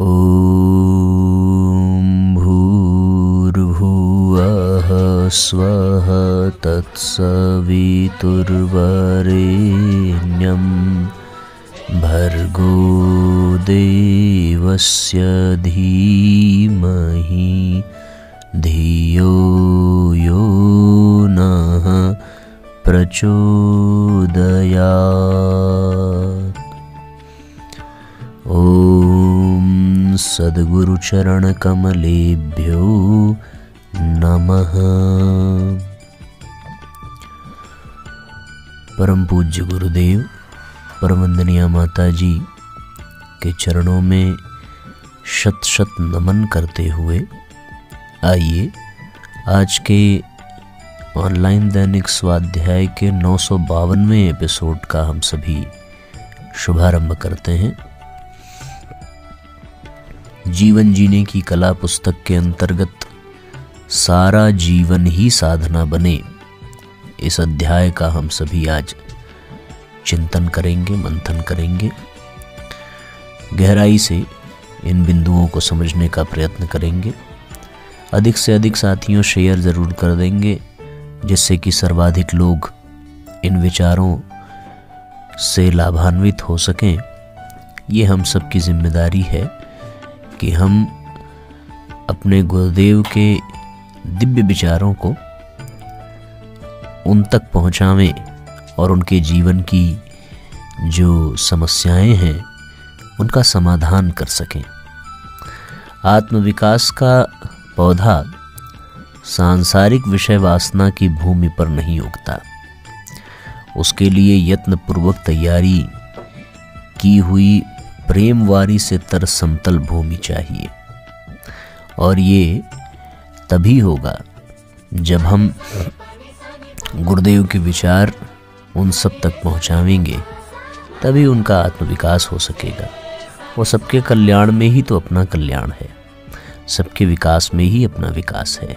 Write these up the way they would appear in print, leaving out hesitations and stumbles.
ॐ भूर्भुवः स्वः तत्सवितुर्वरेण्यं भर्गो देवस्य धीमहि धियो यो नः प्रचोदयात्। ॐ सद्गुरुचरणकमलेभ्यो नमः। परम पूज्य गुरुदेव परमवंदनीय माता जी के चरणों में शत शत नमन करते हुए आइए आज के ऑनलाइन दैनिक स्वाध्याय के 952वें एपिसोड का हम सभी शुभारंभ करते हैं। जीवन जीने की कला पुस्तक के अंतर्गत सारा जीवन ही साधना बने, इस अध्याय का हम सभी आज चिंतन करेंगे, मंथन करेंगे, गहराई से इन बिंदुओं को समझने का प्रयत्न करेंगे। अधिक से अधिक साथियों शेयर ज़रूर कर देंगे जिससे कि सर्वाधिक लोग इन विचारों से लाभान्वित हो सकें। ये हम सब की जिम्मेदारी है कि हम अपने गुरुदेव के दिव्य विचारों को उन तक पहुंचावें और उनके जीवन की जो समस्याएं हैं उनका समाधान कर सकें। आत्मविकास का पौधा सांसारिक विषय वासना की भूमि पर नहीं उगता, उसके लिए यत्नपूर्वक तैयारी की हुई प्रेमवारी से तर समतल भूमि चाहिए। और ये तभी होगा जब हम गुरुदेव के विचार उन सब तक पहुंचावेंगे, तभी उनका आत्मविकास हो सकेगा। वो सबके कल्याण में ही तो अपना कल्याण है, सबके विकास में ही अपना विकास है।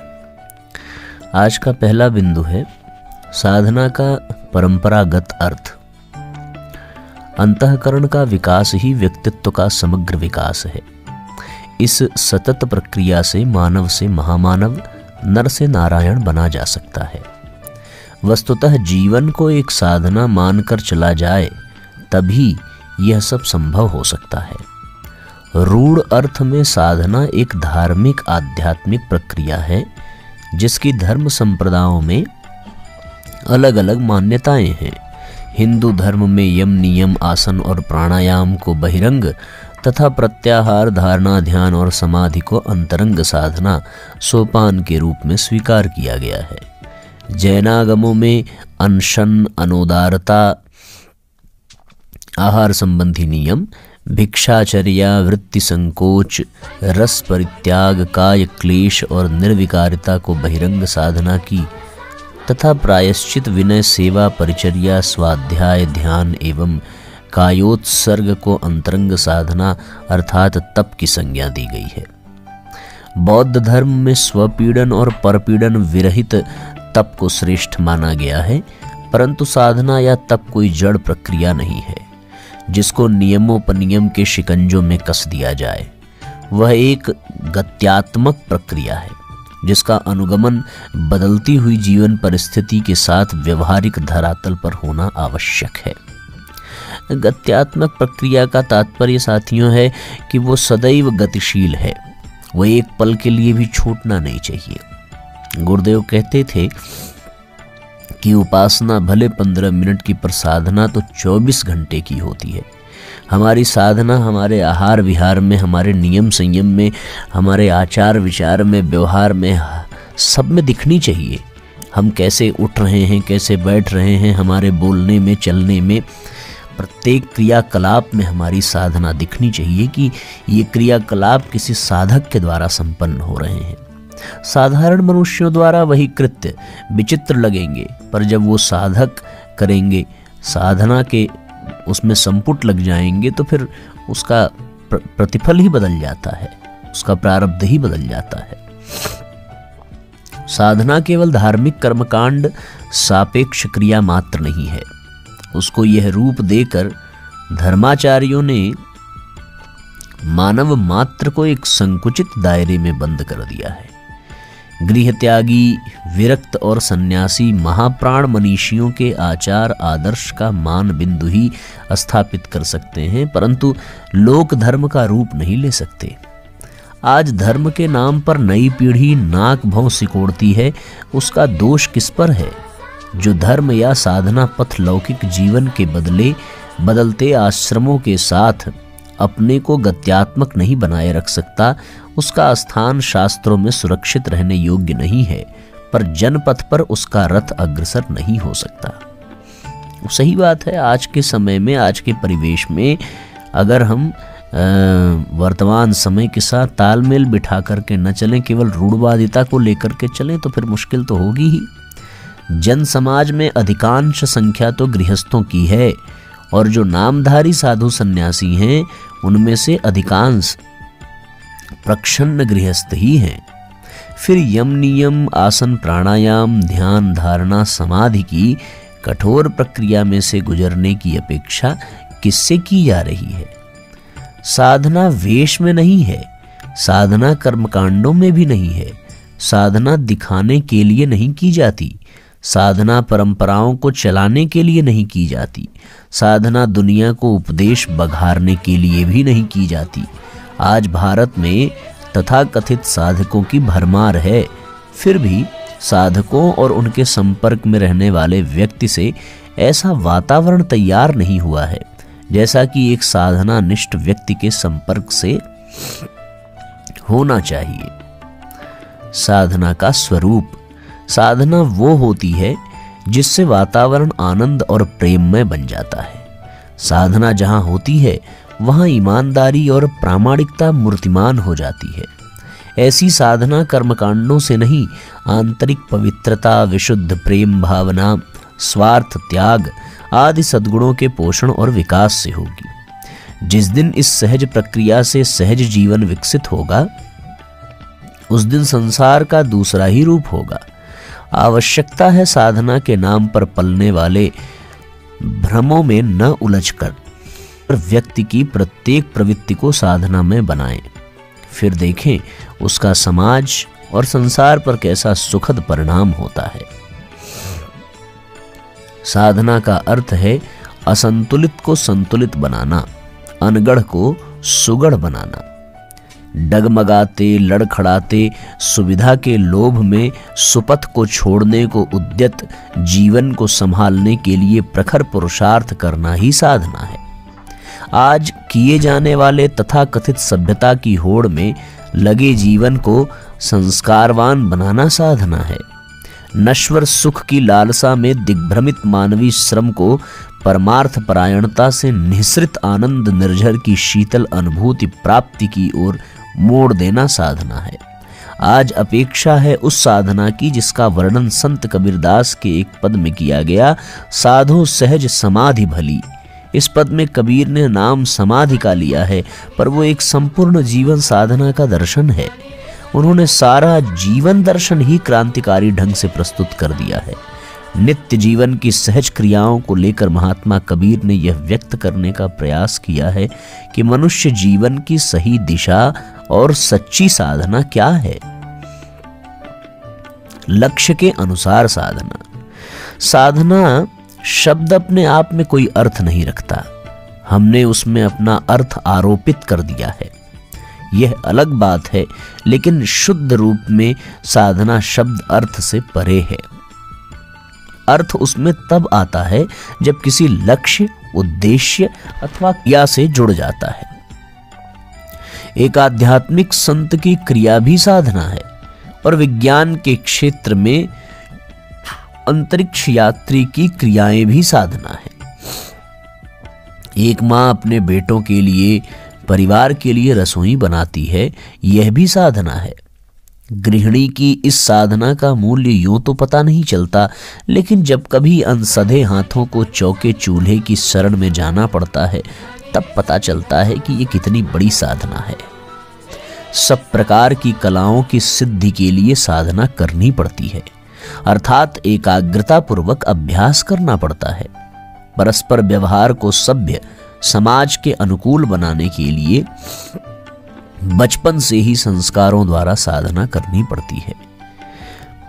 आज का पहला बिंदु है साधना का परंपरागत अर्थ। अंतःकरण का विकास ही व्यक्तित्व का समग्र विकास है। इस सतत प्रक्रिया से मानव से महामानव, नर से नारायण बना जा सकता है। वस्तुतः जीवन को एक साधना मानकर चला जाए तभी यह सब संभव हो सकता है। रूढ़ अर्थ में साधना एक धार्मिक आध्यात्मिक प्रक्रिया है जिसकी धर्म संप्रदायों में अलग अलग मान्यताएं हैं। हिंदू धर्म में यम नियम आसन और प्राणायाम को बहिरंग तथा प्रत्याहार धारणा ध्यान और समाधि को अंतरंग साधना सोपान के रूप में स्वीकार किया गया है। जैनागमों में अनशन अनोदारता आहार संबंधी नियम भिक्षाचर्या वृत्ति संकोच रस परित्याग काय क्लेश और निर्विकारिता को बहिरंग साधना की तथा प्रायश्चित विनय सेवा परिचर्या स्वाध्याय ध्यान एवं कायोत्सर्ग को अंतरंग साधना अर्थात तप की संज्ञा दी गई है। बौद्ध धर्म में स्वपीड़न और परपीड़न विरहित तप को श्रेष्ठ माना गया है, परंतु साधना या तप कोई जड़ प्रक्रिया नहीं है जिसको नियमोपनियम के शिकंजों में कस दिया जाए। वह एक गत्यात्मक प्रक्रिया है जिसका अनुगमन बदलती हुई जीवन परिस्थिति के साथ व्यवहारिक धरातल पर होना आवश्यक है। गत्यात्मक प्रक्रिया का तात्पर्य साथियों है कि वो सदैव गतिशील है, वह एक पल के लिए भी छूटना नहीं चाहिए। गुरुदेव कहते थे कि उपासना भले 15 मिनट की, पर साधना तो 24 घंटे की होती है। हमारी साधना हमारे आहार विहार में, हमारे नियम संयम में, हमारे आचार विचार में, व्यवहार में, सब में दिखनी चाहिए। हम कैसे उठ रहे हैं, कैसे बैठ रहे हैं, हमारे बोलने में, चलने में, प्रत्येक क्रियाकलाप में हमारी साधना दिखनी चाहिए कि ये क्रियाकलाप किसी साधक के द्वारा संपन्न हो रहे हैं। साधारण मनुष्यों द्वारा वही कृत्य विचित्र लगेंगे, पर जब वो साधक करेंगे, साधना के उसमें संपुट लग जाएंगे, तो फिर उसका प्रतिफल ही बदल जाता है, उसका प्रारब्ध ही बदल जाता है। साधना केवल धार्मिक कर्मकांड सापेक्ष क्रिया मात्र नहीं है। उसको यह रूप देकर धर्माचार्यों ने मानव मात्र को एक संकुचित दायरे में बंद कर दिया है। गृह त्यागी, विरक्त और सन्यासी महाप्राण मनीषियों के आचार आदर्श का मान बिंदु ही स्थापित कर सकते हैं, परंतु लोक धर्म का रूप नहीं ले सकते। आज धर्म के नाम पर नई पीढ़ी नाक भौं सिकोड़ती है, उसका दोष किस पर है? जो धर्म या साधना पथ लौकिक जीवन के बदले बदलते आश्रमों के साथ अपने को गत्यात्मक नहीं बनाए रख सकता, उसका स्थान शास्त्रों में सुरक्षित रहने योग्य नहीं है, पर जनपथ पर उसका रथ अग्रसर नहीं हो सकता। सही बात है, आज के समय में, आज के परिवेश में अगर हम वर्तमान समय के साथ तालमेल बिठा करके न चलें, केवल रूढ़वादिता को लेकर के चलें, तो फिर मुश्किल तो होगी ही। जन समाज में अधिकांश संख्या तो गृहस्थों की है, और जो नामधारी साधु सन्यासी हैं उनमें से अधिकांश प्रच्छन्न गृहस्थ ही हैं। फिर यम नियम, आसन, प्राणायाम, ध्यान, धारणा, समाधि की कठोर प्रक्रिया में से गुजरने की अपेक्षा किससे की जा रही है? साधना वेश में नहीं है, साधना कर्मकांडों में भी नहीं है, साधना दिखाने के लिए नहीं की जाती, साधना परंपराओं को चलाने के लिए नहीं की जाती, साधना दुनिया को उपदेश बघारने के लिए भी नहीं की जाती। आज भारत में तथाकथित साधकों की भरमार है, फिर भी साधकों और उनके संपर्क में रहने वाले व्यक्ति से ऐसा वातावरण तैयार नहीं हुआ है जैसा कि एक साधना निष्ठ व्यक्ति के संपर्क से होना चाहिए। साधना का स्वरूप, साधना वो होती है जिससे वातावरण आनंद और प्रेममय बन जाता है। साधना जहां होती है वहां ईमानदारी और प्रामाणिकता मूर्तिमान हो जाती है। ऐसी साधना कर्मकांडों से नहीं, आंतरिक पवित्रता, विशुद्ध प्रेम भावना, स्वार्थ त्याग आदि सद्गुणों के पोषण और विकास से होगी। जिस दिन इस सहज प्रक्रिया से सहज जीवन विकसित होगा, उस दिन संसार का दूसरा ही रूप होगा। आवश्यकता है साधना के नाम पर पलने वाले भ्रमों में न उलझकर व्यक्ति की प्रत्येक प्रवृत्ति को साधना में बनाएं, फिर देखें उसका समाज और संसार पर कैसा सुखद परिणाम होता है। साधना का अर्थ है असंतुलित को संतुलित बनाना, अनगढ़ को सुगढ़ बनाना। डगमगाते, लड़खड़ाते, सुविधा के लोभ में सुपथ को छोड़ने को उद्यत जीवन को संभालने के लिए प्रखर पुरुषार्थ करना ही साधना है। आज किए जाने वाले तथाकथित सभ्यता की होड़ में लगे जीवन को संस्कारवान बनाना साधना है। नश्वर सुख की लालसा में दिग्भ्रमित मानवीय श्रम को परमार्थ परायणता से निःसृत आनंद निर्झर की शीतल अनुभूति प्राप्ति की ओर मोड़ देना साधना है। आज अपेक्षा है उस साधना की जिसका वर्णन संत कबीरदास के एक पद में किया गया, साधो सहज समाधि भली। इस पद में कबीर ने नाम समाधि का लिया है, पर वो एक संपूर्ण जीवन साधना का दर्शन है। उन्होंने सारा जीवन दर्शन ही क्रांतिकारी ढंग से प्रस्तुत कर दिया है। नित्य जीवन की सहज क्रियाओं को लेकर महात्मा कबीर ने यह व्यक्त करने का प्रयास किया है कि मनुष्य जीवन की सही दिशा और सच्ची साधना क्या है। लक्ष्य के अनुसार साधना। साधना शब्द अपने आप में कोई अर्थ नहीं रखता, हमने उसमें अपना अर्थ आरोपित कर दिया है, यह अलग बात है। लेकिन शुद्ध रूप में साधना शब्द अर्थ से परे है। अर्थ उसमें तब आता है जब किसी लक्ष्य, उद्देश्य अथवा क्रिया से जुड़ जाता है। एक आध्यात्मिक संत की क्रिया भी साधना है, और विज्ञान के क्षेत्र में अंतरिक्ष यात्री की क्रियाएं भी साधना है। एक मां अपने बेटों के लिए, परिवार के लिए रसोई बनाती है, यह भी साधना है। गृहिणी की इस साधना का मूल्य यूं तो पता नहीं चलता, लेकिन जब कभी अनसधे हाथों को चौके चूल्हे की शरण में जाना पड़ता है, तब पता चलता है कि ये कितनी बड़ी साधना है। सब प्रकार की कलाओं की सिद्धि के लिए साधना करनी पड़ती है, अर्थात एकाग्रता पूर्वक अभ्यास करना पड़ता है। परस्पर व्यवहार को सभ्य समाज के अनुकूल बनाने के लिए बचपन से ही संस्कारों द्वारा साधना करनी पड़ती है।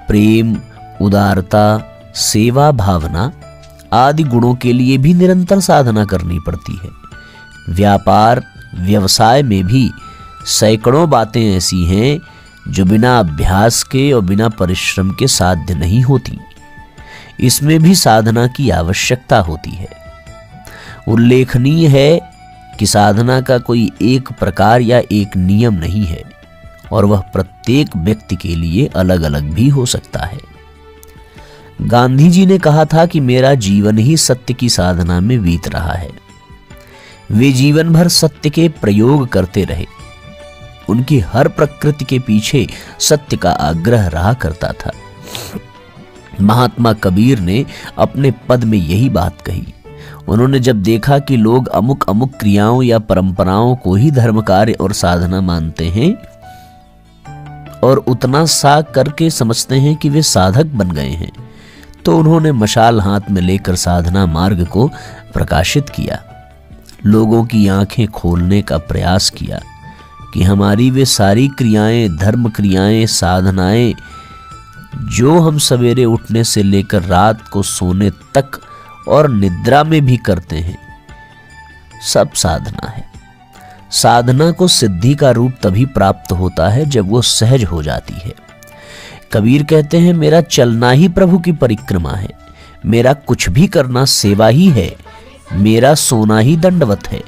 प्रेम, उदारता, सेवा भावना आदि गुणों के लिए भी निरंतर साधना करनी पड़ती है। व्यापार व्यवसाय में भी सैकड़ों बातें ऐसी हैं जो बिना अभ्यास के और बिना परिश्रम के साध्य नहीं होती। इसमें भी साधना की आवश्यकता होती है। उल्लेखनीय है कि साधना का कोई एक प्रकार या एक नियम नहीं है और वह प्रत्येक व्यक्ति के लिए अलग अलग भी हो सकता है। गांधी जी ने कहा था कि मेरा जीवन ही सत्य की साधना में बीत रहा है। वे जीवन भर सत्य के प्रयोग करते रहे। उनकी हर प्रकृति के पीछे सत्य का आग्रह रहा करता था। महात्मा कबीर ने अपने पद में यही बात कही। उन्होंने जब देखा कि लोग अमुक अमुक क्रियाओं या परंपराओं को ही धर्म कार्य और साधना मानते हैं और उतना सा करके समझते हैं कि वे साधक बन गए हैं, तो उन्होंने मशाल हाथ में लेकर साधना मार्ग को प्रकाशित किया। लोगों की आंखें खोलने का प्रयास किया कि हमारी वे सारी क्रियाएं, धर्म क्रियाएं, साधनाएं जो हम सवेरे उठने से लेकर रात को सोने तक और निद्रा में भी करते हैं, सब साधना है। साधना को सिद्धि का रूप तभी प्राप्त होता है जब वो सहज हो जाती है। कबीर कहते हैं, मेरा चलना ही प्रभु की परिक्रमा है, मेरा कुछ भी करना सेवा ही है, मेरा सोना ही दंडवत है।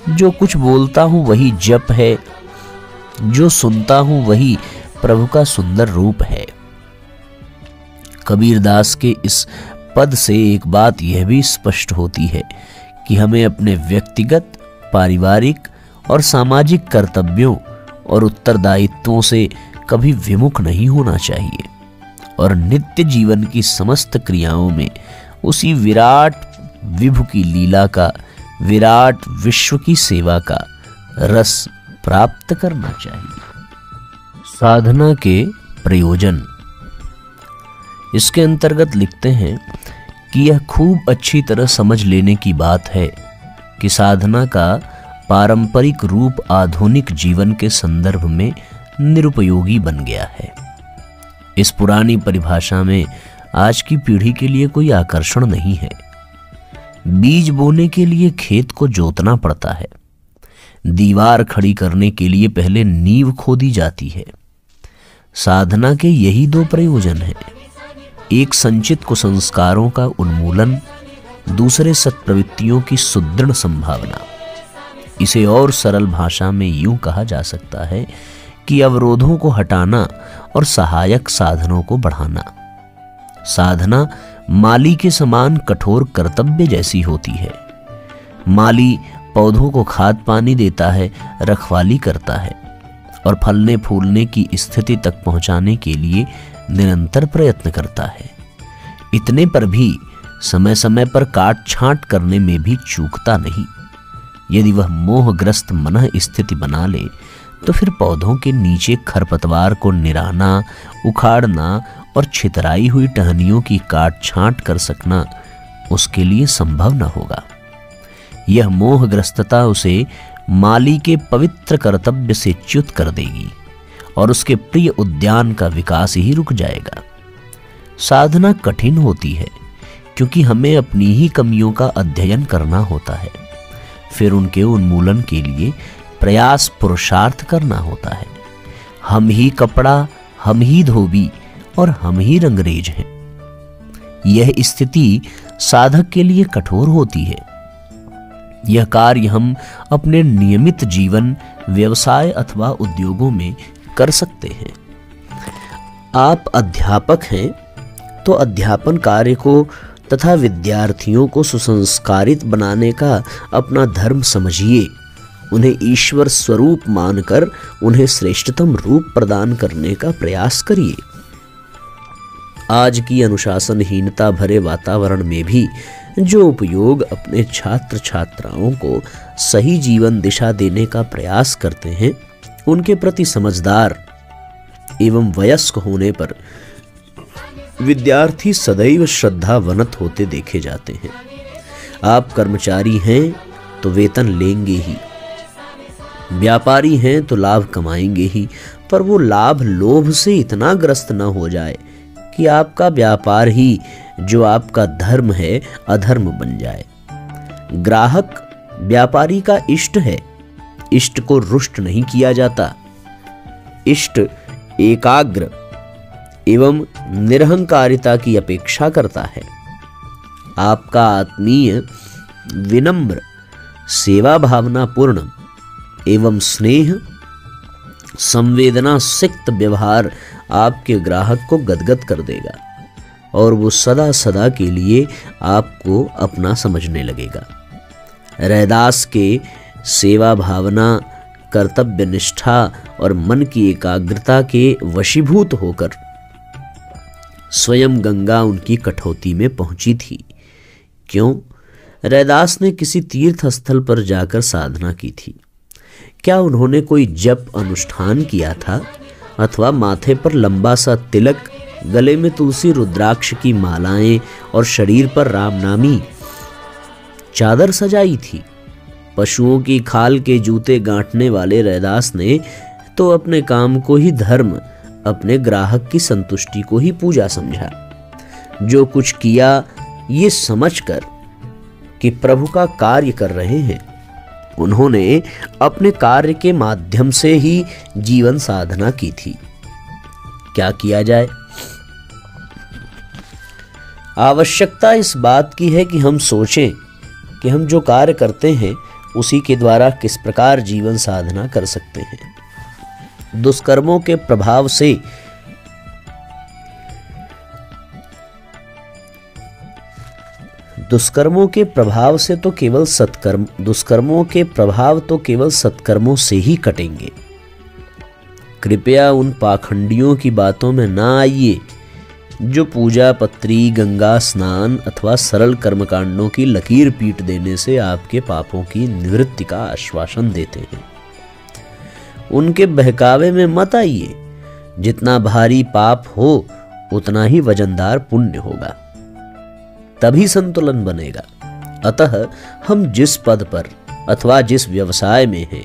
जो कुछ बोलता हूं वही जप है, जो सुनता हूं वही प्रभु का सुंदर रूप है। कबीरदास के इस पद से एक बात यह भी स्पष्ट होती है कि हमें अपने व्यक्तिगत, पारिवारिक और सामाजिक कर्तव्यों और उत्तरदायित्वों से कभी विमुख नहीं होना चाहिए और नित्य जीवन की समस्त क्रियाओं में उसी विराट विभु की लीला का, विराट विश्व की सेवा का रस प्राप्त करना चाहिए। साधना के प्रयोजन। इसके अंतर्गत लिखते हैं कि यह खूब अच्छी तरह समझ लेने की बात है कि साधना का पारंपरिक रूप आधुनिक जीवन के संदर्भ में निरुपयोगी बन गया है। इस पुरानी परिभाषा में आज की पीढ़ी के लिए कोई आकर्षण नहीं है। बीज बोने के लिए खेत को जोतना पड़ता है। दीवार खड़ी करने के लिए पहले नींव खोदी जाती है। साधना के यही दो प्रयोजन हैं। एक संचित कुसंस्कारों का उन्मूलन, दूसरे सत्प्रवृत्तियों की सुदृढ़ संभावना। इसे और सरल भाषा में यूं कहा जा सकता है कि अवरोधों को हटाना और सहायक साधनों को बढ़ाना। साधना माली के समान कठोर कर्तव्य जैसी होती है। माली पौधों को खाद पानी देता है, रखवाली करता है और फलने फूलने की स्थिति तक पहुंचाने के लिए निरंतर प्रयत्न करता है। इतने पर भी समय समय पर काट छांट करने में भी चूकता नहीं। यदि वह मोहग्रस्त मन स्थिति बना ले तो फिर पौधों के नीचे खरपतवार को निराना, उखाड़ना और छितराई हुई टहनियों की काट छांट कर सकना उसके लिए संभव न होगा। यह मोहग्रस्तता उसे माली के पवित्र कर्तव्य से च्युत कर देगी और उसके प्रिय उद्यान का विकास ही रुक जाएगा। साधना कठिन होती है क्योंकि हमें अपनी ही कमियों का अध्ययन करना होता है, फिर उनके उन्मूलन के लिए प्रयास पुरुषार्थ करना होता है। हम ही कपड़ा, हम ही धोबी और हम ही रंगरेज हैं। यह स्थिति साधक के लिए कठोर होती है। यह कार्य हम अपने नियमित जीवन, व्यवसाय अथवा उद्योगों में कर सकते हैं। आप अध्यापक हैं तो अध्यापन कार्य को तथा विद्यार्थियों को सुसंस्कारित बनाने का अपना धर्म समझिए। उन्हें ईश्वर स्वरूप मानकर उन्हें श्रेष्ठतम रूप प्रदान करने का प्रयास करिए। आज की अनुशासनहीनता भरे वातावरण में भी जो उपयोग अपने छात्र छात्राओं को सही जीवन दिशा देने का प्रयास करते हैं, उनके प्रति समझदार एवं वयस्क होने पर विद्यार्थी सदैव श्रद्धावनत होते देखे जाते हैं। आप कर्मचारी हैं तो वेतन लेंगे ही, व्यापारी हैं तो लाभ कमाएंगे ही, पर वो लाभ लोभ से इतना ग्रस्त न हो जाए कि आपका व्यापार ही जो आपका धर्म है अधर्म बन जाए। ग्राहक व्यापारी का इष्ट है, इष्ट को रुष्ट नहीं किया जाता। इष्ट एकाग्र एवं निरहंकारिता की अपेक्षा करता है। आपका आत्मीय, विनम्र, सेवा भावना पूर्ण एवं स्नेह संवेदना सिक्त व्यवहार आपके ग्राहक को गदगद कर देगा और वो सदा सदा के लिए आपको अपना समझने लगेगा। रैदास के सेवा भावना, कर्तव्य निष्ठा और मन की एकाग्रता के वशीभूत होकर स्वयं गंगा उनकी कठौती में पहुंची थी। क्यों? रैदास ने किसी तीर्थ स्थल पर जाकर साधना की थी। क्या उन्होंने कोई जप अनुष्ठान किया था अथवा माथे पर लंबा सा तिलक, गले में तुलसी रुद्राक्ष की मालाएं और शरीर पर रामनामी चादर सजाई थी? पशुओं की खाल के जूते गांठने वाले रैदास ने तो अपने काम को ही धर्म, अपने ग्राहक की संतुष्टि को ही पूजा समझा। जो कुछ किया ये समझकर कि प्रभु का कार्य कर रहे हैं, उन्होंने अपने कार्य के माध्यम से ही जीवन साधना की थी। क्या किया जाए? आवश्यकता इस बात की है कि हम सोचें कि हम जो कार्य करते हैं उसी के द्वारा किस प्रकार जीवन साधना कर सकते हैं। दुष्कर्मों के प्रभाव से दुष्कर्मों के प्रभाव तो केवल सत्कर्मों से ही कटेंगे। कृपया उन पाखंडियों की बातों में ना आइए जो पूजा पत्री, गंगा स्नान अथवा सरल कर्मकांडों की लकीर पीट देने से आपके पापों की निवृत्ति का आश्वासन देते हैं। उनके बहकावे में मत आइए। जितना भारी पाप हो उतना ही वजनदार पुण्य होगा, तभी संतुलन बनेगा। अतः हम जिस पद पर अथवा जिस व्यवसाय में हैं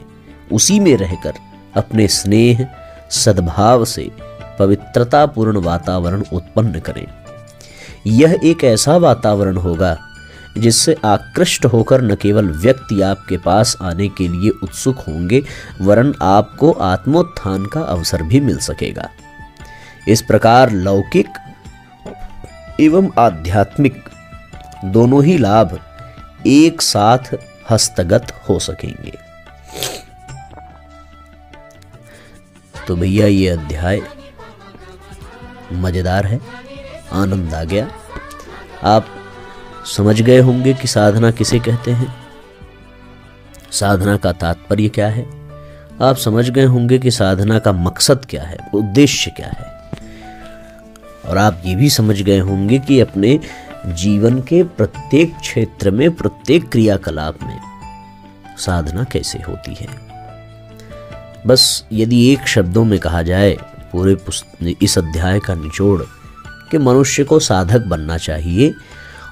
उसी में रहकर अपने स्नेह, सद्भाव से पवित्रतापूर्ण वातावरण उत्पन्न करें। यह एक ऐसा वातावरण होगा जिससे आकृष्ट होकर न केवल व्यक्ति आपके पास आने के लिए उत्सुक होंगे, वरन आपको आत्मोत्थान का अवसर भी मिल सकेगा। इस प्रकार लौकिक एवं आध्यात्मिक दोनों ही लाभ एक साथ हस्तगत हो सकेंगे। तो भैया ये अध्याय मजेदार है, आनंद आ गया। आप समझ गए होंगे कि साधना किसे कहते हैं, साधना का तात्पर्य क्या है। आप समझ गए होंगे कि साधना का मकसद क्या है, उद्देश्य क्या है। और आप ये भी समझ गए होंगे कि अपने जीवन के प्रत्येक क्षेत्र में, प्रत्येक क्रियाकलाप में साधना कैसे होती है। बस यदि एक शब्दों में कहा जाए पूरे इस अध्याय का निचोड़ कि मनुष्य को साधक बनना चाहिए,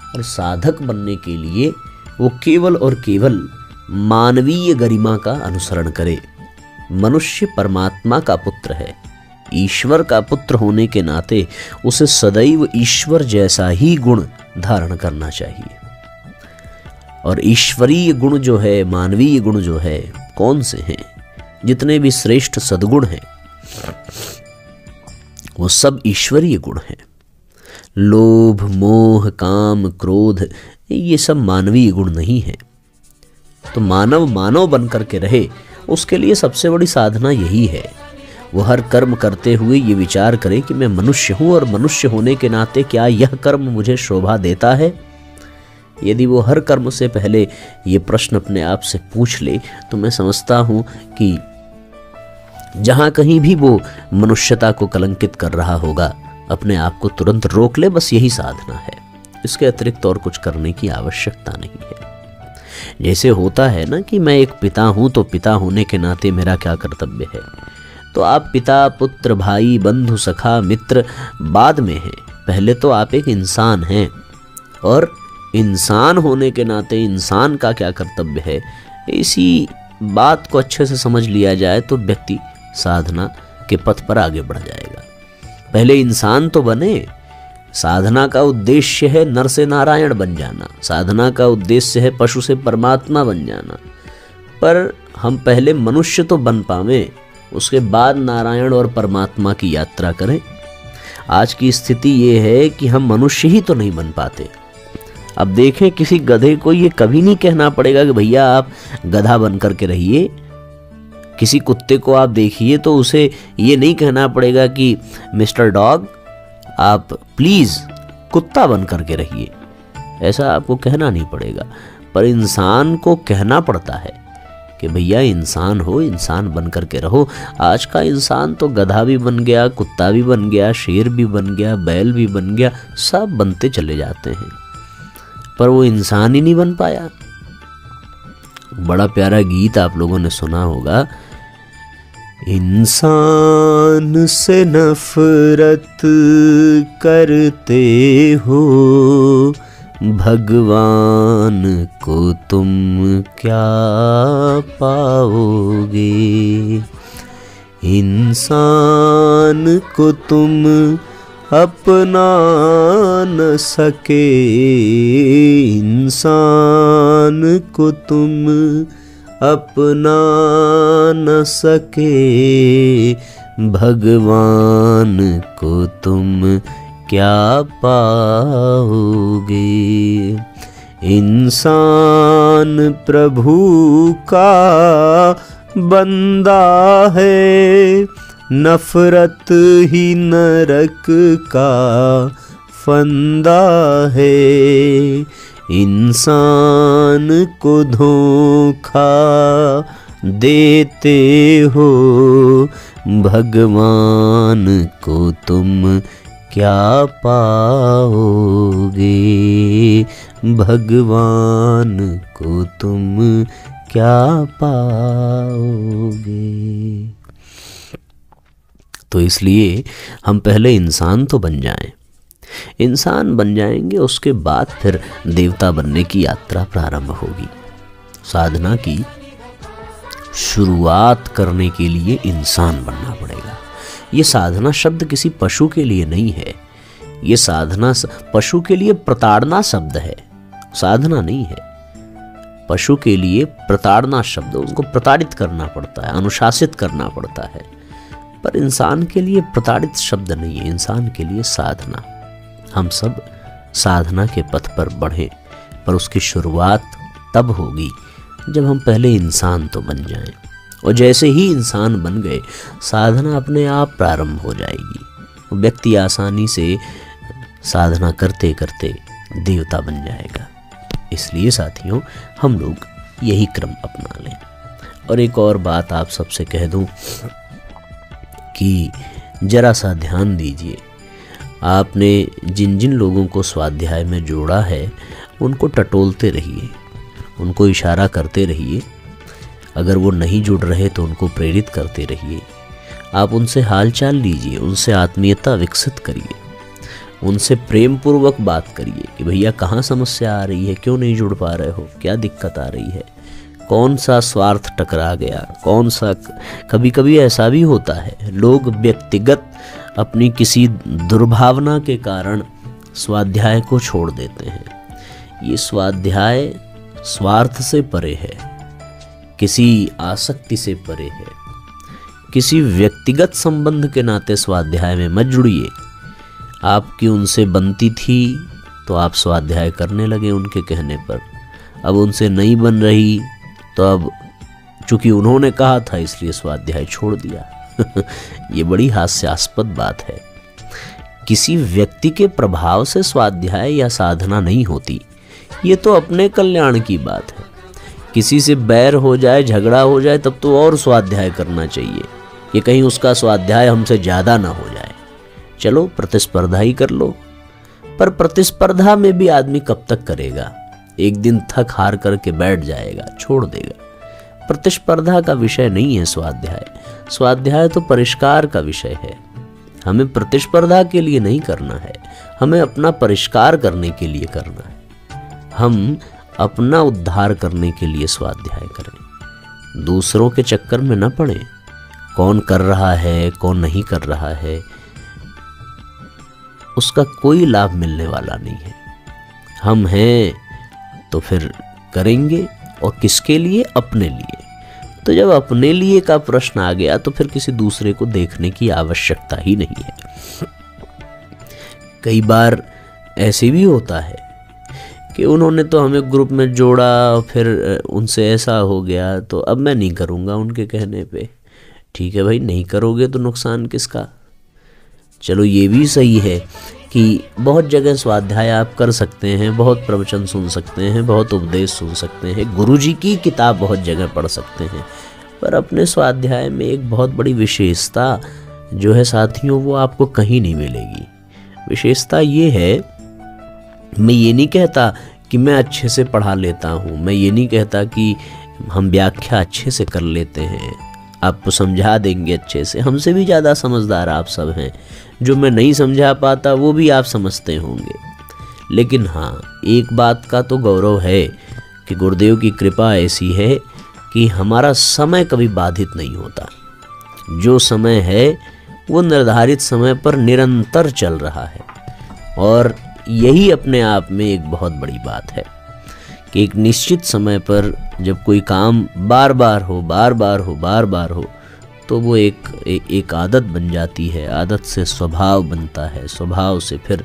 और साधक बनने के लिए वो केवल और केवल मानवीय गरिमा का अनुसरण करे। मनुष्य परमात्मा का पुत्र है, ईश्वर का पुत्र होने के नाते उसे सदैव ईश्वर जैसा ही गुण धारण करना चाहिए। और ईश्वरीय गुण जो है, मानवीय गुण जो है, कौन से हैं? जितने भी श्रेष्ठ सद्गुण हैं वो सब ईश्वरीय गुण हैं। लोभ, मोह, काम, क्रोध ये सब मानवीय गुण नहीं है। तो मानव बन करके रहे, उसके लिए सबसे बड़ी साधना यही है। वो हर कर्म करते हुए ये विचार करे कि मैं मनुष्य हूँ और मनुष्य होने के नाते क्या यह कर्म मुझे शोभा देता है। यदि वो हर कर्म से पहले ये प्रश्न अपने आप से पूछ ले तो मैं समझता हूँ कि जहाँ कहीं भी वो मनुष्यता को कलंकित कर रहा होगा, अपने आप को तुरंत रोक ले। बस यही साधना है, इसके अतिरिक्त और कुछ करने की आवश्यकता नहीं है। जैसे होता है ना कि मैं एक पिता हूँ तो पिता होने के नाते मेरा क्या कर्तव्य है। तो आप पिता, पुत्र, भाई, बंधु, सखा, मित्र बाद में हैं, पहले तो आप एक इंसान हैं। और इंसान होने के नाते इंसान का क्या कर्तव्य है, इसी बात को अच्छे से समझ लिया जाए तो व्यक्ति साधना के पथ पर आगे बढ़ जाएगा। पहले इंसान तो बने। साधना का उद्देश्य है नर से नारायण बन जाना, साधना का उद्देश्य है पशु से परमात्मा बन जाना। पर हम पहले मनुष्य तो बन पावे, उसके बाद नारायण और परमात्मा की यात्रा करें। आज की स्थिति ये है कि हम मनुष्य ही तो नहीं बन पाते। अब देखें, किसी गधे को ये कभी नहीं कहना पड़ेगा कि भैया आप गधा बन करके रहिए। किसी कुत्ते को आप देखिए तो उसे ये नहीं कहना पड़ेगा कि मिस्टर डॉग आप प्लीज कुत्ता बन करके रहिए, ऐसा आपको कहना नहीं पड़ेगा। पर इंसान को कहना पड़ता है कि भैया इंसान हो, इंसान बन करके रहो। आज का इंसान तो गधा भी बन गया, कुत्ता भी बन गया, शेर भी बन गया, बैल भी बन गया, सब बनते चले जाते हैं, पर वो इंसान ही नहीं बन पाया। बड़ा प्यारा गीत आप लोगों ने सुना होगा, इंसान से नफरत करते हो, भगवान को तुम क्या पाओगे। इंसान को तुम अपना न सके, इंसान को तुम अपना न सके, भगवान को तुम क्या पाओगे। इंसान प्रभु का बंदा है, नफरत ही नरक का फंदा है। इंसान को धोखा देते हो, भगवान को तुम क्या पाओगे, भगवान को तुम क्या पाओगे। तो इसलिए हम पहले इंसान तो बन जाएं। इंसान बन जाएंगे, उसके बाद फिर देवता बनने की यात्रा प्रारंभ होगी। साधना की शुरुआत करने के लिए इंसान बनना पड़ेगा। ये साधना शब्द किसी पशु के लिए नहीं है। ये साधना पशु के लिए प्रताड़ना शब्द है, साधना नहीं है। पशु के लिए प्रताड़ना शब्द, उनको प्रताड़ित करना पड़ता है, अनुशासित करना पड़ता है। पर इंसान के लिए प्रताड़ित शब्द नहीं है, इंसान के लिए साधना। हम सब साधना के पथ पर बढ़े, पर उसकी शुरुआत तब होगी जब हम पहले इंसान तो बन जाएं। और जैसे ही इंसान बन गए, साधना अपने आप प्रारंभ हो जाएगी। व्यक्ति आसानी से साधना करते करते देवता बन जाएगा। इसलिए साथियों, हम लोग यही क्रम अपना लें। और एक और बात आप सबसे कह दूं कि जरा सा ध्यान दीजिए, आपने जिन जिन लोगों को स्वाध्याय में जोड़ा है उनको टटोलते रहिए, उनको इशारा करते रहिए। अगर वो नहीं जुड़ रहे तो उनको प्रेरित करते रहिए। आप उनसे हालचाल लीजिए, उनसे आत्मीयता विकसित करिए, उनसे प्रेम पूर्वक बात करिए कि भैया कहाँ समस्या आ रही है, क्यों नहीं जुड़ पा रहे हो, क्या दिक्कत आ रही है, कौन सा स्वार्थ टकरा गया, कौन सा। कभी कभी ऐसा भी होता है, लोग व्यक्तिगत अपनी किसी दुर्भावना के कारण स्वाध्याय को छोड़ देते हैं। ये स्वाध्याय स्वार्थ से परे है, किसी आसक्ति से परे है। किसी व्यक्तिगत संबंध के नाते स्वाध्याय में मत जुड़िए। आपकी उनसे बनती थी तो आप स्वाध्याय करने लगे उनके कहने पर, अब उनसे नहीं बन रही तो अब चूंकि उन्होंने कहा था इसलिए स्वाध्याय छोड़ दिया। ये बड़ी हास्यास्पद बात है। किसी व्यक्ति के प्रभाव से स्वाध्याय या साधना नहीं होती, ये तो अपने कल्याण की बात है। किसी से बैर हो जाए, झगड़ा हो जाए, तब तो और स्वाध्याय करना चाहिए कि कहीं उसका स्वाध्याय हमसे ज़्यादा ना हो जाए। चलो प्रतिस्पर्धा ही कर लो, पर प्रतिस्पर्धा में भी आदमी कब तक करेगा? एक दिन थक हार करके बैठ जाएगा, छोड़ देगा। प्रतिस्पर्धा का विषय नहीं है स्वाध्याय। स्वाध्याय तो परिष्कार का विषय है। हमें प्रतिस्पर्धा के लिए नहीं करना है, हमें अपना परिष्कार करने के लिए करना है। हम अपना उद्धार करने के लिए स्वाध्याय करें। दूसरों के चक्कर में न पड़े। कौन कर रहा है कौन नहीं कर रहा है उसका कोई लाभ मिलने वाला नहीं है। हम हैं तो फिर करेंगे, और किसके लिए? अपने लिए। तो जब अपने लिए का प्रश्न आ गया तो फिर किसी दूसरे को देखने की आवश्यकता ही नहीं है। कई बार ऐसे भी होता है कि उन्होंने तो हमें ग्रुप में जोड़ा, फिर उनसे ऐसा हो गया तो अब मैं नहीं करूँगा उनके कहने पे। ठीक है भाई, नहीं करोगे तो नुकसान किसका? चलो ये भी सही है कि बहुत जगह स्वाध्याय आप कर सकते हैं, बहुत प्रवचन सुन सकते हैं, बहुत उपदेश सुन सकते हैं, गुरुजी की किताब बहुत जगह पढ़ सकते हैं, पर अपने स्वाध्याय में एक बहुत बड़ी विशेषता जो है साथियों, वो आपको कहीं नहीं मिलेगी। विशेषता ये है, मैं ये नहीं कहता कि मैं अच्छे से पढ़ा लेता हूँ, मैं ये नहीं कहता कि हम व्याख्या अच्छे से कर लेते हैं, आपको समझा देंगे अच्छे से, हमसे भी ज़्यादा समझदार आप सब हैं, जो मैं नहीं समझा पाता वो भी आप समझते होंगे। लेकिन हाँ, एक बात का तो गौरव है कि गुरुदेव की कृपा ऐसी है कि हमारा समय कभी बाधित नहीं होता। जो समय है वो निर्धारित समय पर निरंतर चल रहा है, और यही अपने आप में एक बहुत बड़ी बात है कि एक निश्चित समय पर जब कोई काम बार बार हो तो वो एक आदत बन जाती है, आदत से स्वभाव बनता है, स्वभाव से फिर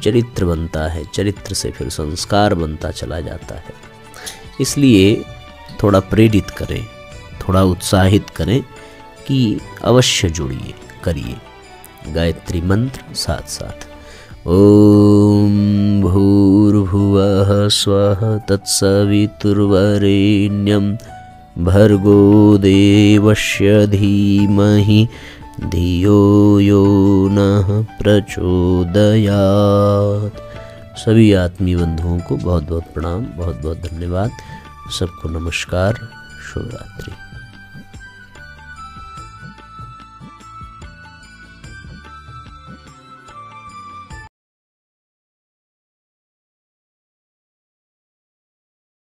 चरित्र बनता है, चरित्र से फिर संस्कार बनता चला जाता है। इसलिए थोड़ा प्रेरित करें, थोड़ा उत्साहित करें कि अवश्य जुड़िए, करिए। गायत्री मंत्र साथ साथ। ओम भूर्भुवः स्वः तत्सवितुर्वरेण्यं भर्गो देवस्य धीमहि धियो यो नः प्रचोदयात्। सभी आत्मीय बंधुओं को बहुत बहुत प्रणाम, बहुत बहुत धन्यवाद। सबको नमस्कार, शुभ रात्रि।